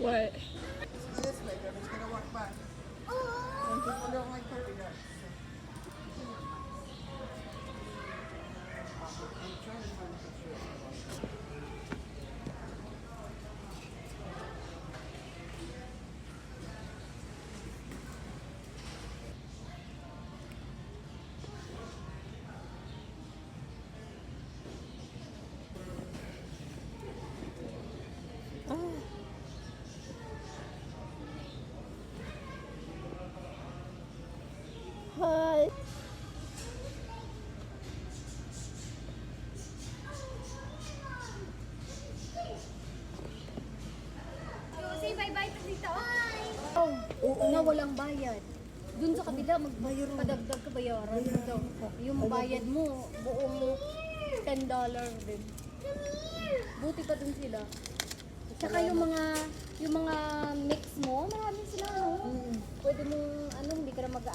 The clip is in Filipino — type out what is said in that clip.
What? This way, I'm just gonna walk by. Some people don't like puppy dogs. I'm trying to find a picture of one. Hi. Say bye-bye to dito. Oo. Na walang bayad. Dun sa kabila, magpadagdag ka bayaran. Daw. Yung bayad mo, buong $10 din. Buti pa dun sila. Tsaka yung mga mix mo, marami sila, no? Pwede mong, hindi ka na mag